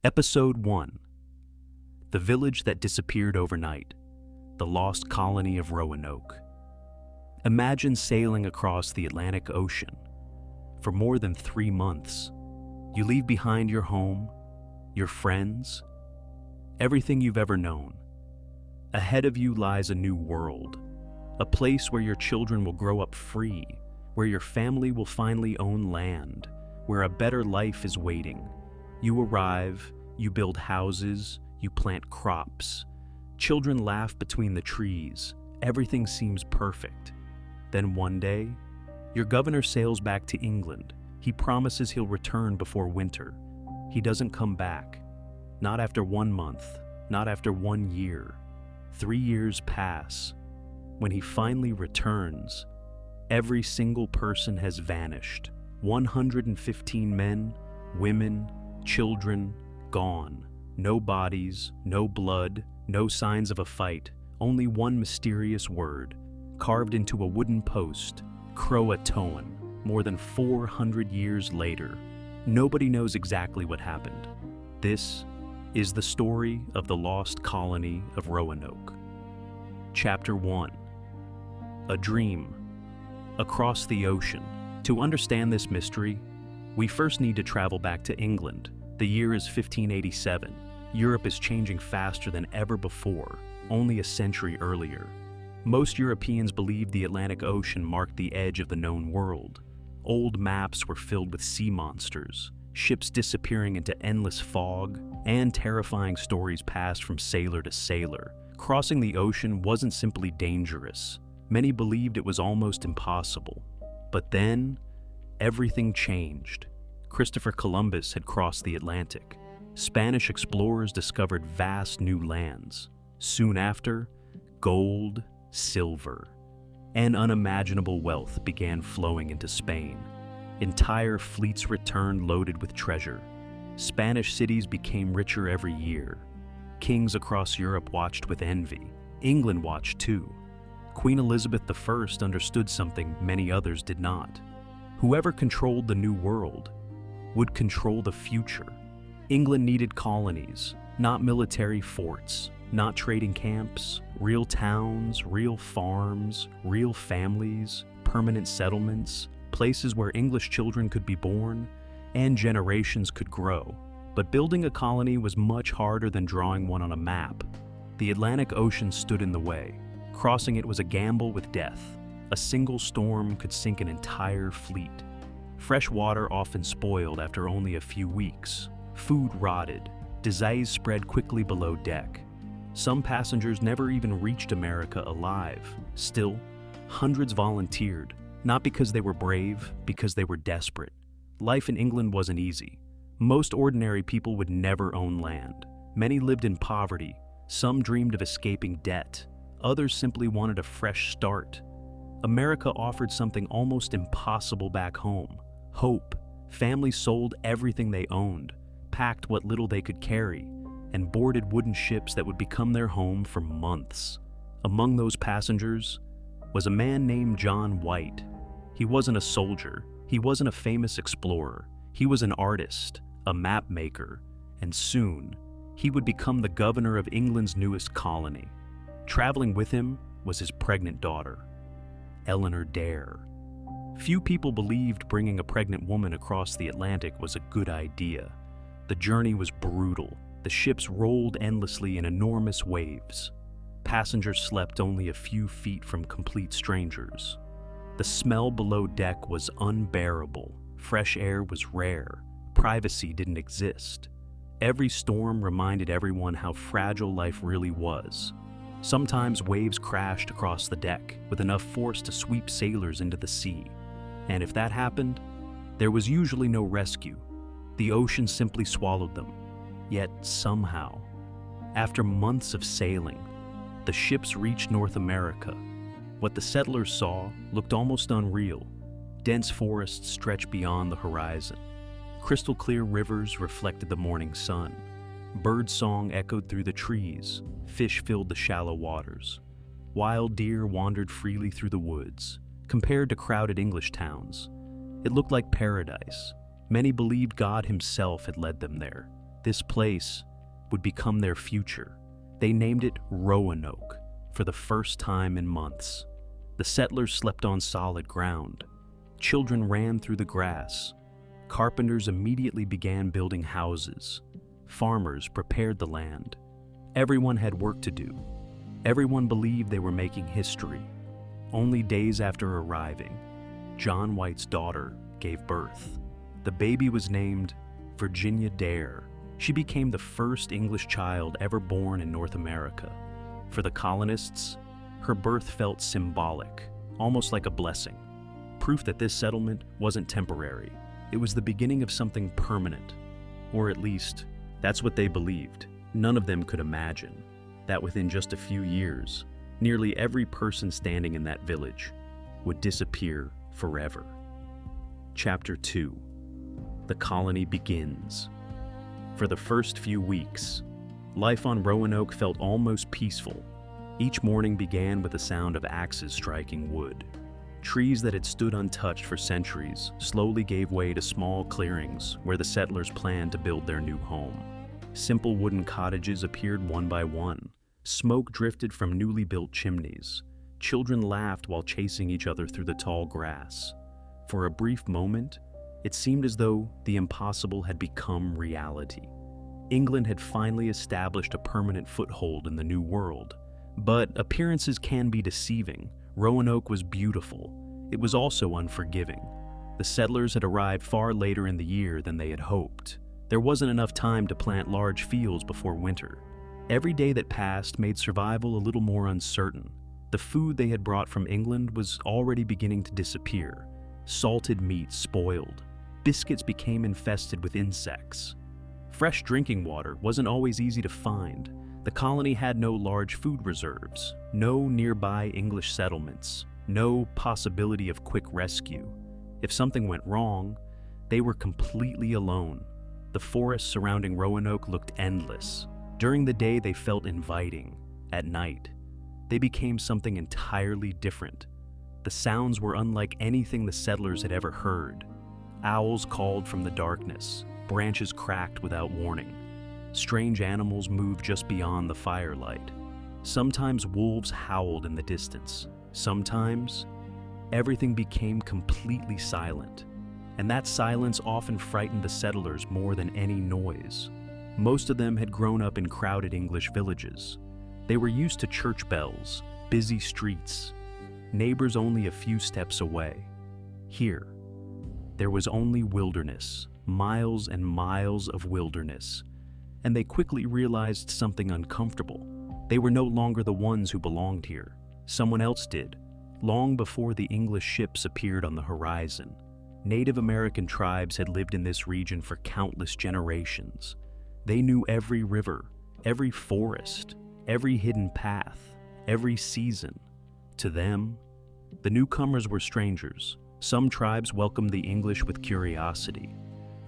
Episode 1. The Village That Disappeared Overnight. The Lost Colony of Roanoke. Imagine sailing across the Atlantic Ocean. For more than 3 months, you leave behind your home, your friends, everything you've ever known. Ahead of you lies a new world, a place where your children will grow up free, where your family will finally own land, where a better life is waiting. You arrive, you build houses, you plant crops. Children laugh between the trees. Everything seems perfect. Then one day, your governor sails back to England. He promises he'll return before winter. He doesn't come back. Not after 1 month, not after 1 year. 3 years pass. When he finally returns, every single person has vanished. 115 men, women, children, gone. No bodies, no blood, no signs of a fight, only one mysterious word, carved into a wooden post, Croatoan, more than 400 years later. Nobody knows exactly what happened. This is the story of the Lost Colony of Roanoke. Chapter 1. A Dream. Across the ocean. To understand this mystery, we first need to travel back to England. The year is 1587. Europe is changing faster than ever before, only a century earlier. Most Europeans believed the Atlantic Ocean marked the edge of the known world. Old maps were filled with sea monsters, ships disappearing into endless fog, and terrifying stories passed from sailor to sailor. Crossing the ocean wasn't simply dangerous. Many believed it was almost impossible. But then, everything changed. Christopher Columbus had crossed the Atlantic. Spanish explorers discovered vast new lands. Soon after, gold, silver, and unimaginable wealth began flowing into Spain. Entire fleets returned loaded with treasure. Spanish cities became richer every year. Kings across Europe watched with envy. England watched too. Queen Elizabeth I understood something many others did not. Whoever controlled the New World would control the future. England needed colonies, not military forts, not trading camps, real towns, real farms, real families, permanent settlements, places where English children could be born and generations could grow. But building a colony was much harder than drawing one on a map. The Atlantic Ocean stood in the way. Crossing it was a gamble with death. A single storm could sink an entire fleet. Fresh water often spoiled after only a few weeks. Food rotted. Disease spread quickly below deck. Some passengers never even reached America alive. Still, hundreds volunteered, not because they were brave, because they were desperate. Life in England wasn't easy. Most ordinary people would never own land. Many lived in poverty. Some dreamed of escaping debt. Others simply wanted a fresh start. America offered something almost impossible back home: hope. Families sold everything they owned, packed what little they could carry, and boarded wooden ships that would become their home for months. Among those passengers was a man named John White. He wasn't a soldier. He wasn't a famous explorer. He was an artist, a map maker, and soon he would become the governor of England's newest colony. Traveling with him was his pregnant daughter, Eleanor Dare. Few people believed bringing a pregnant woman across the Atlantic was a good idea. The journey was brutal. The ships rolled endlessly in enormous waves. Passengers slept only a few feet from complete strangers. The smell below deck was unbearable. Fresh air was rare. Privacy didn't exist. Every storm reminded everyone how fragile life really was. Sometimes waves crashed across the deck with enough force to sweep sailors into the sea. And if that happened, there was usually no rescue. The ocean simply swallowed them. Yet somehow, after months of sailing, the ships reached North America. What the settlers saw looked almost unreal. Dense forests stretched beyond the horizon. Crystal clear rivers reflected the morning sun. Bird song echoed through the trees. Fish filled the shallow waters. Wild deer wandered freely through the woods. Compared to crowded English towns, it looked like paradise. Many believed God himself had led them there. This place would become their future. They named it Roanoke for the first time in months. The settlers slept on solid ground. Children ran through the grass. Carpenters immediately began building houses. Farmers prepared the land. Everyone had work to do. Everyone believed they were making history. Only days after arriving, John White's daughter gave birth. The baby was named Virginia Dare. She became the first English child ever born in North America. For the colonists, her birth felt symbolic, almost like a blessing. Proof that this settlement wasn't temporary. It was the beginning of something permanent. Or at least, that's what they believed. None of them could imagine that within just a few years, nearly every person standing in that village would disappear forever. Chapter 2. The colony begins. For the first few weeks, life on Roanoke felt almost peaceful. Each morning began with the sound of axes striking wood. Trees that had stood untouched for centuries slowly gave way to small clearings where the settlers planned to build their new home. Simple wooden cottages appeared one by one. Smoke drifted from newly built chimneys. Children laughed while chasing each other through the tall grass. For a brief moment, it seemed as though the impossible had become reality. England had finally established a permanent foothold in the New World. But appearances can be deceiving. Roanoke was beautiful. It was also unforgiving. The settlers had arrived far later in the year than they had hoped. There wasn't enough time to plant large fields before winter. Every day that passed made survival a little more uncertain. The food they had brought from England was already beginning to disappear. Salted meat spoiled. Biscuits became infested with insects. Fresh drinking water wasn't always easy to find. The colony had no large food reserves, no nearby English settlements, no possibility of quick rescue. If something went wrong, they were completely alone. The forests surrounding Roanoke looked endless. During the day, they felt inviting. At night, they became something entirely different. The sounds were unlike anything the settlers had ever heard. Owls called from the darkness. Branches cracked without warning. Strange animals moved just beyond the firelight. Sometimes wolves howled in the distance. Sometimes, everything became completely silent. And that silence often frightened the settlers more than any noise. Most of them had grown up in crowded English villages. They were used to church bells, busy streets, neighbors only a few steps away. Here, there was only wilderness, miles and miles of wilderness. And they quickly realized something uncomfortable. They were no longer the ones who belonged here. Someone else did, long before the English ships appeared on the horizon. Native American tribes had lived in this region for countless generations. They knew every river, every forest, every hidden path, every season. To them, the newcomers were strangers. Some tribes welcomed the English with curiosity.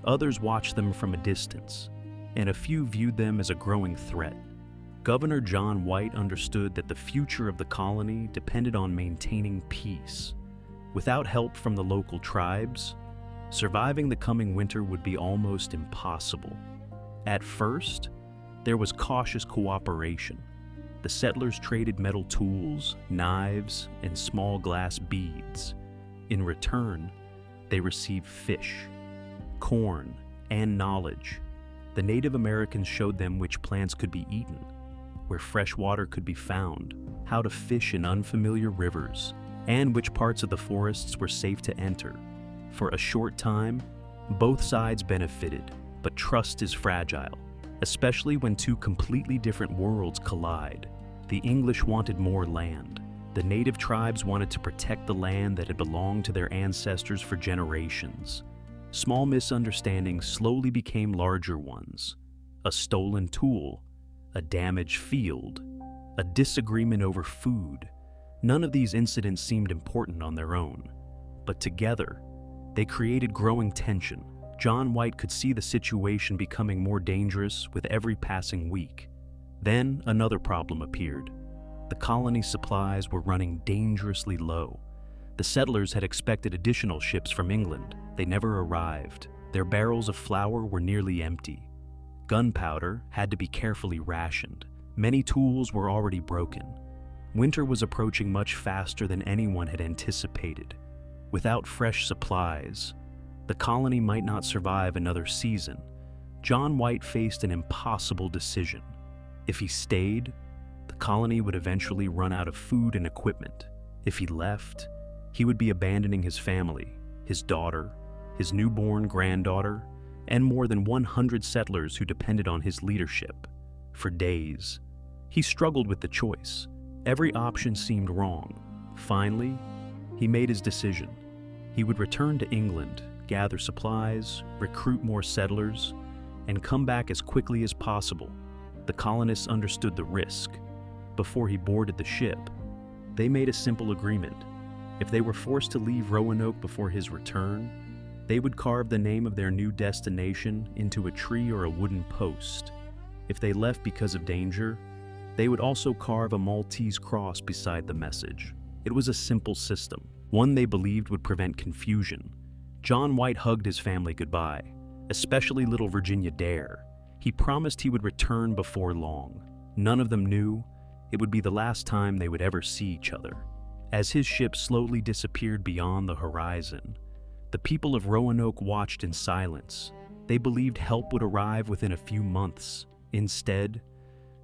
Others watched them from a distance, and a few viewed them as a growing threat. Governor John White understood that the future of the colony depended on maintaining peace. Without help from the local tribes, surviving the coming winter would be almost impossible. At first, there was cautious cooperation. The settlers traded metal tools, knives, and small glass beads. In return, they received fish, corn, and knowledge. The Native Americans showed them which plants could be eaten, where fresh water could be found, how to fish in unfamiliar rivers, and which parts of the forests were safe to enter. For a short time, both sides benefited, but trust is fragile, especially when two completely different worlds collide. The English wanted more land. The native tribes wanted to protect the land that had belonged to their ancestors for generations. Small misunderstandings slowly became larger ones. A stolen tool, a damaged field, a disagreement over food. None of these incidents seemed important on their own, but together, they created growing tension. John White could see the situation becoming more dangerous with every passing week. Then another problem appeared. The colony's supplies were running dangerously low. The settlers had expected additional ships from England. They never arrived. Their barrels of flour were nearly empty. Gunpowder had to be carefully rationed. Many tools were already broken. Winter was approaching much faster than anyone had anticipated. Without fresh supplies, the colony might not survive another season. John White faced an impossible decision. If he stayed, the colony would eventually run out of food and equipment. If he left, he would be abandoning his family, his daughter, his newborn granddaughter, and more than 100 settlers who depended on his leadership. For days, he struggled with the choice. Every option seemed wrong. Finally, he made his decision. He would return to England, gather supplies, recruit more settlers, and come back as quickly as possible. The colonists understood the risk. Before he boarded the ship, they made a simple agreement. If they were forced to leave Roanoke before his return, they would carve the name of their new destination into a tree or a wooden post. If they left because of danger, they would also carve a Maltese cross beside the message. It was a simple system, one they believed would prevent confusion. John White hugged his family goodbye, especially little Virginia Dare. He promised he would return before long. None of them knew it would be the last time they would ever see each other. As his ship slowly disappeared beyond the horizon, the people of Roanoke watched in silence. They believed help would arrive within a few months. Instead,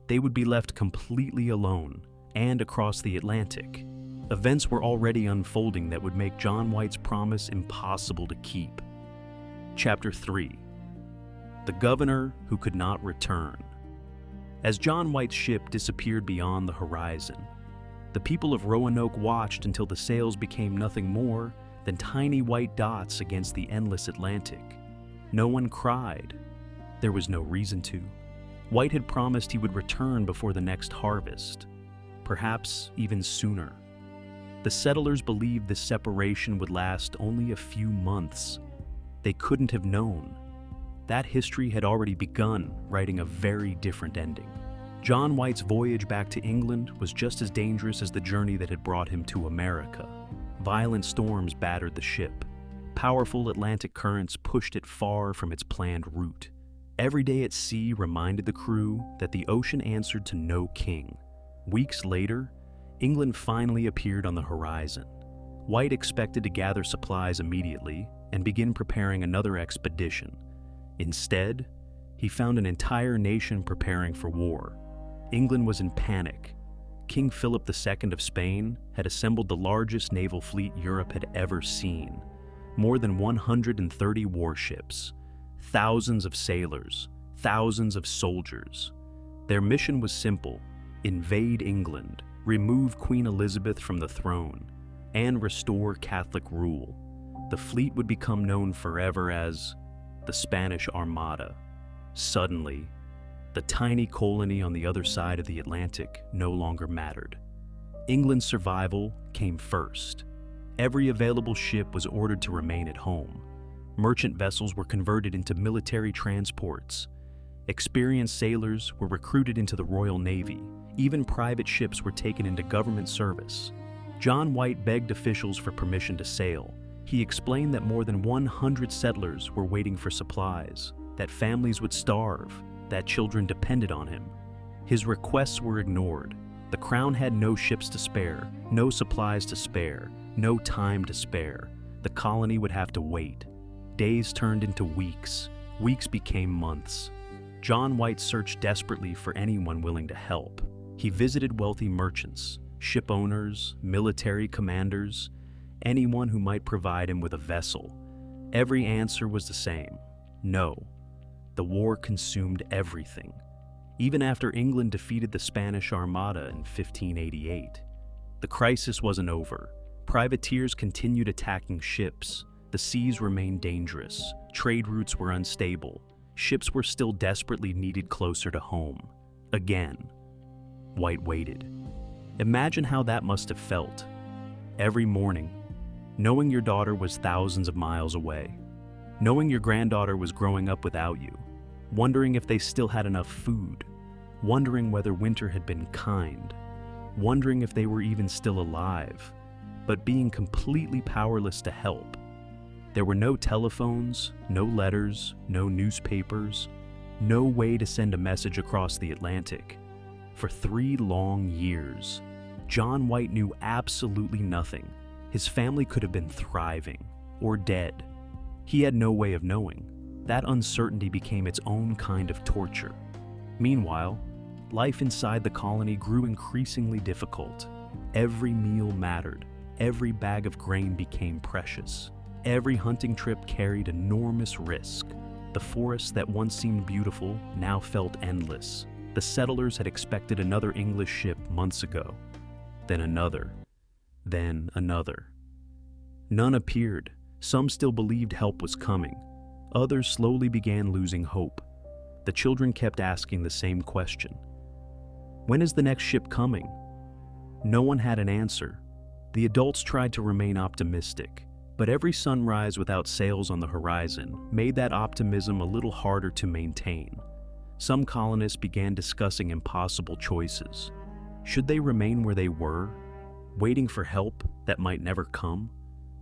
they would be left completely alone and across the Atlantic. Events were already unfolding that would make John White's promise impossible to keep. Chapter 3: The Governor Who Could Not Return. As John White's ship disappeared beyond the horizon, the people of Roanoke watched until the sails became nothing more than tiny white dots against the endless Atlantic. No one cried. There was no reason to. White had promised he would return before the next harvest, perhaps even sooner. The settlers believed this separation would last only a few months. They couldn't have known. That history had already begun, writing a very different ending. John White's voyage back to England was just as dangerous as the journey that had brought him to America. Violent storms battered the ship. Powerful Atlantic currents pushed it far from its planned route. Every day at sea reminded the crew that the ocean answered to no king. Weeks later, England finally appeared on the horizon. White expected to gather supplies immediately and begin preparing another expedition. Instead, he found an entire nation preparing for war. England was in panic. King Philip II of Spain had assembled the largest naval fleet Europe had ever seen. More than 130 warships, thousands of sailors, thousands of soldiers. Their mission was simple: invade England, remove Queen Elizabeth from the throne, and restore Catholic rule. The fleet would become known forever as the Spanish Armada. Suddenly, the tiny colony on the other side of the Atlantic no longer mattered. England's survival came first. Every available ship was ordered to remain at home. Merchant vessels were converted into military transports. Experienced sailors were recruited into the Royal Navy. Even private ships were taken into government service. John White begged officials for permission to sail. He explained that more than 100 settlers were waiting for supplies, that families would starve, that children depended on him. His requests were ignored. The Crown had no ships to spare, no supplies to spare, no time to spare. The colony would have to wait. Days turned into weeks. Weeks became months. John White searched desperately for anyone willing to help. He visited wealthy merchants, ship owners, military commanders, anyone who might provide him with a vessel. Every answer was the same: no. The war consumed everything. Even after England defeated the Spanish Armada in 1588, the crisis wasn't over. Privateers continued attacking ships. The seas remained dangerous. Trade routes were unstable. Ships were still desperately needed closer to home. Again, White waited. Imagine how that must have felt. Every morning, knowing your daughter was thousands of miles away, knowing your granddaughter was growing up without you, wondering if they still had enough food, wondering whether winter had been kind, wondering if they were even still alive, but being completely powerless to help. There were no telephones, no letters, no newspapers, no way to send a message across the Atlantic. For 3 long years, John White knew absolutely nothing. His family could have been thriving or dead. He had no way of knowing. That uncertainty became its own kind of torture. Meanwhile, life inside the colony grew increasingly difficult. Every meal mattered. Every bag of grain became precious. Every hunting trip carried enormous risk. The forests that once seemed beautiful now felt endless. The settlers had expected another English ship months ago. Then another. Then another. None appeared. Some still believed help was coming. Others slowly began losing hope. The children kept asking the same question. When is the next ship coming? No one had an answer. The adults tried to remain optimistic, but every sunrise without sails on the horizon made that optimism a little harder to maintain. Some colonists began discussing impossible choices. Should they remain where they were, waiting for help that might never come?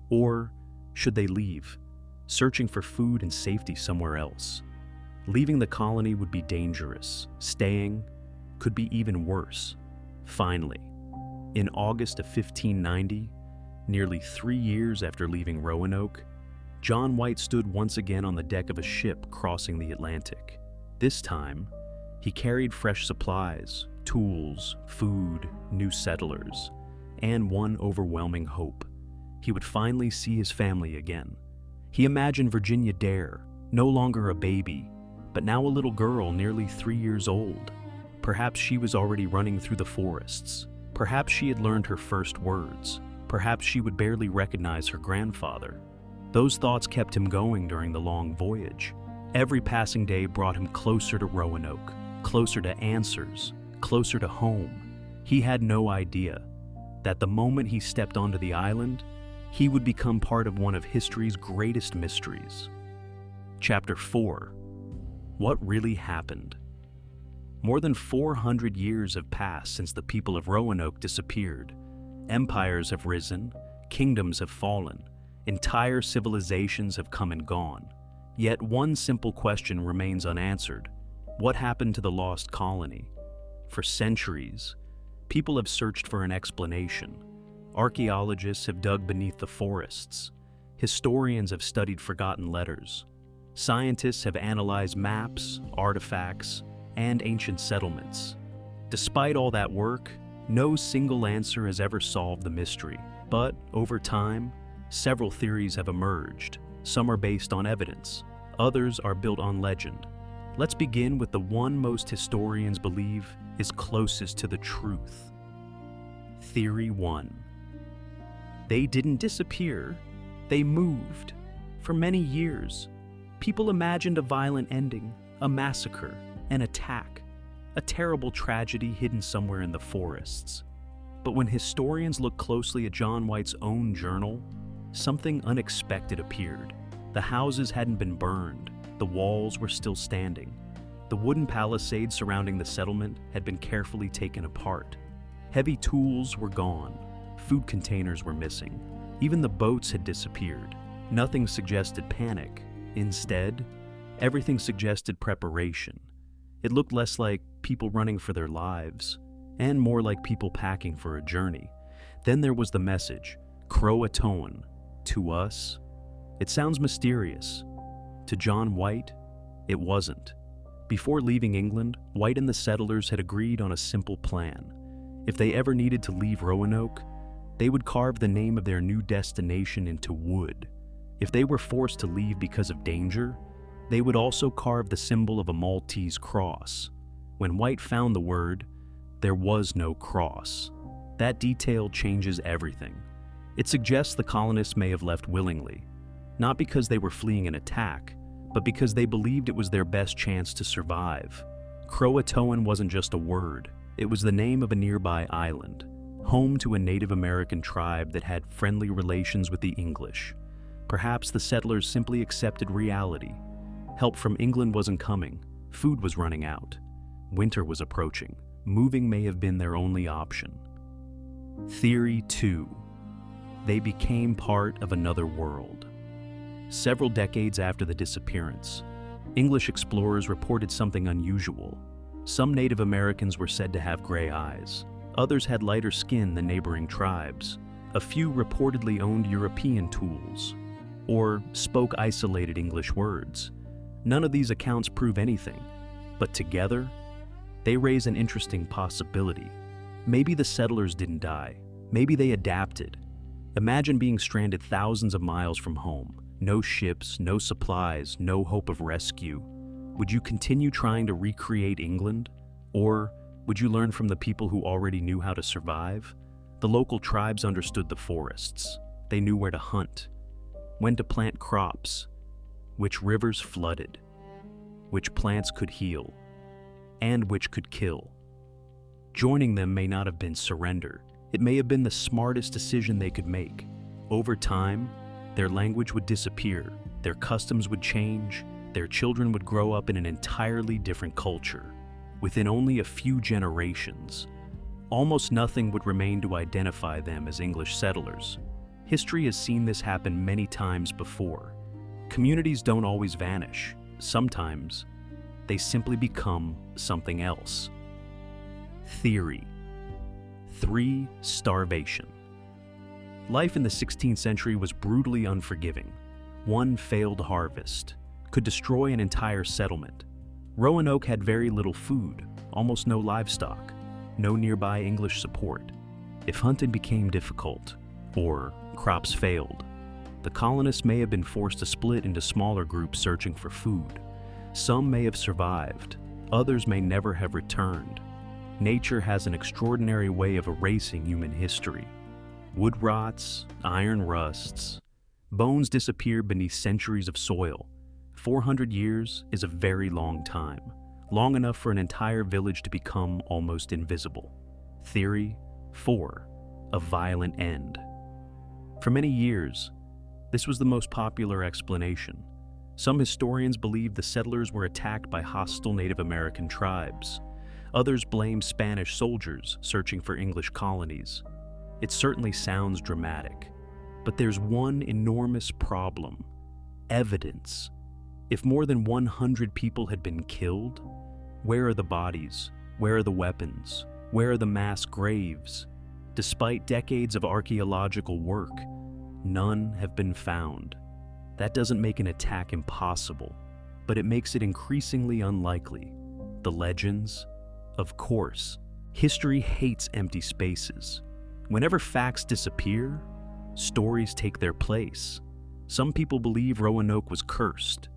Or should they leave, searching for food and safety somewhere else? Leaving the colony would be dangerous. Staying could be even worse. Finally, in August of 1590, nearly 3 years after leaving Roanoke, John White stood once again on the deck of a ship crossing the Atlantic. This time, he carried fresh supplies, tools, food, new settlers, and one overwhelming hope. He would finally see his family again. He imagined Virginia Dare, no longer a baby, but now a little girl nearly 3 years old. Perhaps she was already running through the forests. Perhaps she had learned her first words. Perhaps she would barely recognize her grandfather. Those thoughts kept him going during the long voyage. Every passing day brought him closer to Roanoke, closer to answers, closer to home. He had no idea that the moment he stepped onto the island, he would become part of one of history's greatest mysteries. Chapter 4. What really happened? More than 400 years have passed since the people of Roanoke disappeared. Empires have risen, kingdoms have fallen, entire civilizations have come and gone. Yet one simple question remains unanswered. What happened to the Lost Colony? For centuries, people have searched for an explanation. Archaeologists have dug beneath the forests. Historians have studied forgotten letters. Scientists have analyzed maps, artifacts, and ancient settlements. Despite all that work, no single answer has ever solved the mystery. But over time, several theories have emerged. Some are based on evidence, others are built on legend. Let's begin with the one most historians believe is closest to the truth. Theory 1. They didn't disappear, they moved. For many years, people imagined a violent ending, a massacre, an attack, a terrible tragedy hidden somewhere in the forests. But when historians looked closely at John White's own journal, something unexpected appeared. The houses hadn't been burned, the walls were still standing. The wooden palisades surrounding the settlement had been carefully taken apart. Heavy tools were gone, food containers were missing, even the boats had disappeared. Nothing suggested panic. Instead, everything suggested preparation. It looked less like people running for their lives, and more like people packing for a journey. Then there was the message, Croatoan. To us, it sounds mysterious. To John White, it wasn't. Before leaving England, White and the settlers had agreed on a simple plan. If they ever needed to leave Roanoke, they would carve the name of their new destination into wood. If they were forced to leave because of danger, they would also carve the symbol of a Maltese cross. When White found the word, there was no cross. That detail changes everything. It suggests the colonists may have left willingly, not because they were fleeing an attack, but because they believed it was their best chance to survive. Croatoan wasn't just a word, it was the name of a nearby island, home to a Native American tribe that had friendly relations with the English. Perhaps the settlers simply accepted reality. Help from England wasn't coming, food was running out, winter was approaching, moving may have been their only option. Theory 2. They became part of another world. Several decades after the disappearance, English explorers reported something unusual. Some Native Americans were said to have gray eyes. Others had lighter skin than neighboring tribes. A few reportedly owned European tools, or spoke isolated English words. None of these accounts prove anything, but together, they raise an interesting possibility. Maybe the settlers didn't die. Maybe they adapted. Imagine being stranded thousands of miles from home. No ships, no supplies, no hope of rescue. Would you continue trying to recreate England? Or would you learn from the people who already knew how to survive? The local tribes understood the forests. They knew where to hunt, when to plant crops, which rivers flooded, which plants could heal, and which could kill. Joining them may not have been surrender. It may have been the smartest decision they could make. Over time, their language would disappear, their customs would change, their children would grow up in an entirely different culture. Within only a few generations, almost nothing would remain to identify them as English settlers. History has seen this happen many times before. Communities don't always vanish. Sometimes, they simply become something else. Theory 3. Starvation. Life in the 16th century was brutally unforgiving. One failed harvest could destroy an entire settlement. Roanoke had very little food, almost no livestock, no nearby English support. If hunting became difficult, or crops failed, the colonists may have been forced to split into smaller groups searching for food. Some may have survived, others may never have returned. Nature has an extraordinary way of erasing human history. Wood rots, iron rusts, bones disappear beneath centuries of soil. 400 years is a very long time, long enough for an entire village to become almost invisible. Theory 4. A violent end. For many years, this was the most popular explanation. Some historians believe the settlers were attacked by hostile Native American tribes. Others blame Spanish soldiers searching for English colonies. It certainly sounds dramatic, but there's one enormous problem: evidence. If more than 100 people had been killed, where are the bodies? Where are the weapons? Where are the mass graves? Despite decades of archaeological work, none have been found. That doesn't make an attack impossible, but it makes it increasingly unlikely. The legends? Of course. History hates empty spaces. Whenever facts disappear, stories take their place. Some people believe Roanoke was cursed.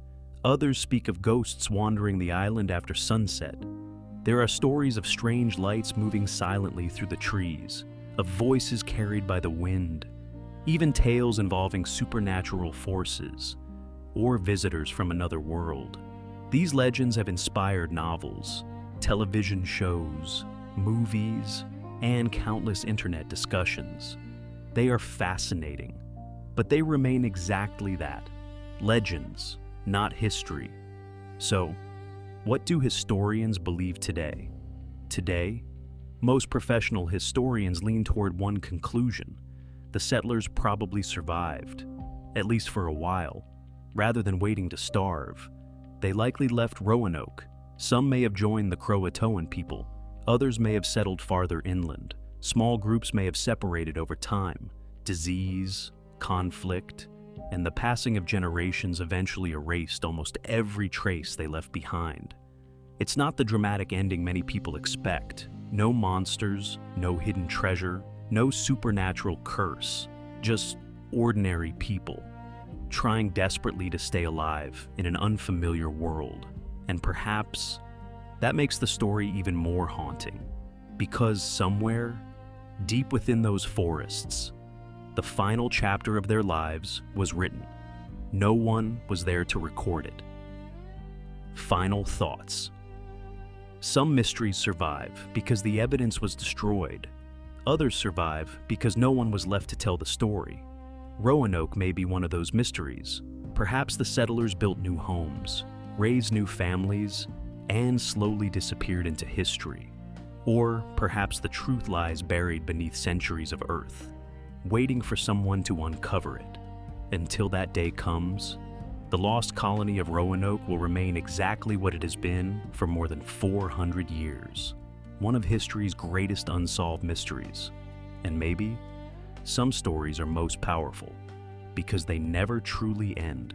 Others speak of ghosts wandering the island after sunset. There are stories of strange lights moving silently through the trees, of voices carried by the wind, even tales involving supernatural forces or visitors from another world. These legends have inspired novels, television shows, movies, and countless internet discussions. They are fascinating, but they remain exactly that: legends, not history. So, what do historians believe today? Today, most professional historians lean toward one conclusion: the settlers probably survived, at least for a while. Rather than waiting to starve, they likely left Roanoke. Some may have joined the Croatoan people, others may have settled farther inland. Small groups may have separated over time. Disease, conflict, and the passing of generations eventually erased almost every trace they left behind. It's not the dramatic ending many people expect. No monsters, no hidden treasure, no supernatural curse, just ordinary people, trying desperately to stay alive in an unfamiliar world. And perhaps that makes the story even more haunting, because somewhere, deep within those forests, the final chapter of their lives was written. No one was there to record it. Final thoughts. Some mysteries survive because the evidence was destroyed. Others survive because no one was left to tell the story. Roanoke may be one of those mysteries. Perhaps the settlers built new homes, raised new families, and slowly disappeared into history. Or perhaps the truth lies buried beneath centuries of earth, waiting for someone to uncover it. Until that day comes, The Lost Colony of Roanoke will remain exactly what it has been for more than 400 years. One of history's greatest unsolved mysteries. And maybe some stories are most powerful because they never truly end.